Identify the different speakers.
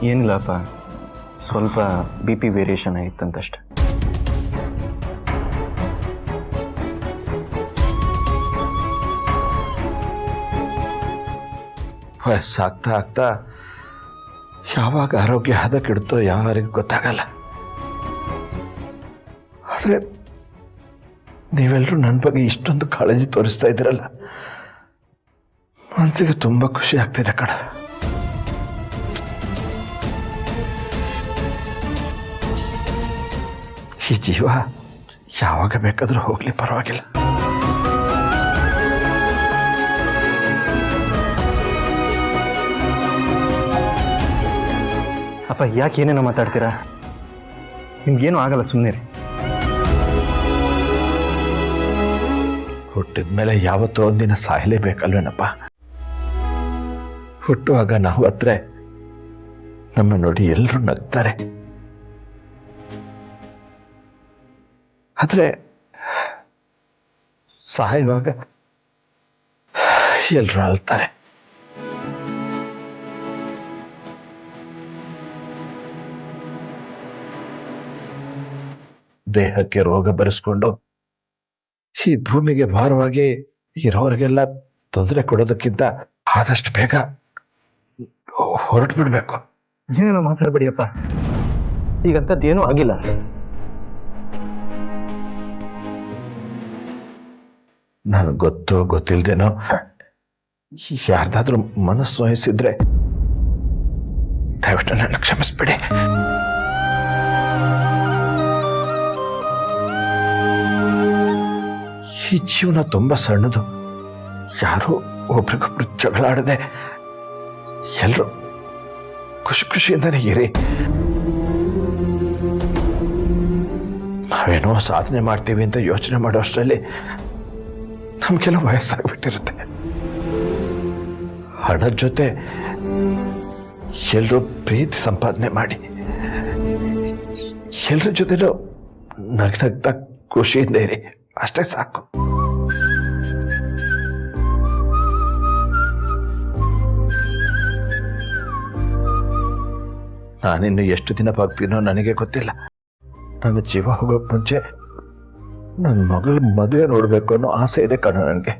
Speaker 1: ಏನಿಲ್ಲಪ್ಪ, ಸ್ವಲ್ಪ BP variation ಆಯಿತಂತಷ್ಟೆ.
Speaker 2: ವಯಸ್ಸಾಗ್ತಾ ಆಗ್ತಾ ಯಾವಾಗ ಆರೋಗ್ಯ ಹದಕ್ಕಿಡುತ್ತೋ ಯಾರಿಗೂ ಗೊತ್ತಾಗಲ್ಲ. ಆದರೆ ನೀವೆಲ್ಲರೂ ನನ್ನ ಬಗ್ಗೆ ಇಷ್ಟೊಂದು ಕಾಳಜಿ ತೋರಿಸ್ತಾ ಇದ್ದೀರಲ್ಲ, ಮನಸ್ಸಿಗೆ ತುಂಬ ಖುಷಿ ಆಗ್ತಿದೆ ಕಣ. ಈ ಜೀವ ಯಾವಾಗ ಬೇಕಾದರೂ ಹೋಗ್ಲಿ, ಪರವಾಗಿಲ್ಲ.
Speaker 1: ಅಪ್ಪ, ಯಾಕೆ ಏನೇನೋ ಮಾತಾಡ್ತೀರಾ? ನಿಮ್ಗೇನು ಆಗಲ್ಲ, ಸುಮ್ಮನೆ.
Speaker 2: ಹುಟ್ಟಿದ ಮೇಲೆ ಯಾವತ್ತೋ ಒಂದಿನ ಸಾಯಲೇಬೇಕಲ್ವೇನಪ್ಪ. ಹುಟ್ಟುವಾಗ ನಾವು ಹತ್ರ ನಮ್ಮ ನೋಡಿ ಎಲ್ಲರೂ ನಗ್ತಾರೆ, ಆದ್ರೆ ಸಾಯುವಾಗ ಎಲ್ಲರೂ ಅಳ್ತಾರೆ. ದೇಹಕ್ಕೆ ರೋಗ ಬರೆಸ್ಕೊಂಡು ಈ ಭೂಮಿಗೆ ಭಾರವಾಗಿ ಇರೋರಿಗೆಲ್ಲ ತೊಂದರೆ ಕೊಡೋದಕ್ಕಿಂತ ಆದಷ್ಟು ಬೇಗ ಹೊರಟು ಬಿಡ್ಬೇಕು.
Speaker 1: ಏನೇನೋ ಮಾತಾಡ್ಬೇಡಿಯಪ್ಪ, ಈಗಂಥದ್ದೇನೂ ಆಗಿಲ್ಲ.
Speaker 2: ನನಗೆ ಗೊತ್ತಿಲ್ದೇನೋ ಯಾರ್ದಾದ್ರೂ ಮನಸ್ಸು ವಹಿಸಿದ್ರೆ ದಯವಿಟ್ಟು ನನ್ನ ಕ್ಷಮಿಸ್ಬಿಡಿ. ಈ ಜೀವನ ತುಂಬಾ ಸಣ್ಣದು. ಯಾರು ಒಬ್ರಿಗೊಬ್ರು ಜಗಳಾಡದೆ ಎಲ್ಲರೂ ಖುಷಿಯಿಂದನೇ ಇರಿ. ನಾವೇನೋ ಸಾಧನೆ ಮಾಡ್ತೀವಿ ಅಂತ ಯೋಚನೆ ಮಾಡೋ ಅಷ್ಟರಲ್ಲಿ ನಮ್ಗೆಲ್ಲ ವಯಸ್ಸಾಗ್ಬಿಟ್ಟಿರುತ್ತೆ. ಹಣದ ಜೊತೆ ಎಲ್ಲರೂ ಪ್ರೀತಿ ಸಂಪಾದನೆ ಮಾಡಿ ಎಲ್ಲರ ಜೊತೆನೂ ನಗ್ನಗ್ತಾ ಖುಷಿಯಿಂದ ಇರಿ, ಅಷ್ಟೇ ಸಾಕು. ನಾನಿನ್ನು ಎಷ್ಟು ದಿನ ಬಾಗ್ತೀನೋ ನನಗೆ ಗೊತ್ತಿಲ್ಲ. ನನ್ನ ಜೀವ ಹೋಗೋಕ್ ಮುಂಚೆ ನನ್ನ ಮಗಳ ಮದುವೆ ನೋಡ್ಬೇಕು ಅನ್ನೋ ಆಸೆ ಇದೆ ಕಣ ನನಗೆ.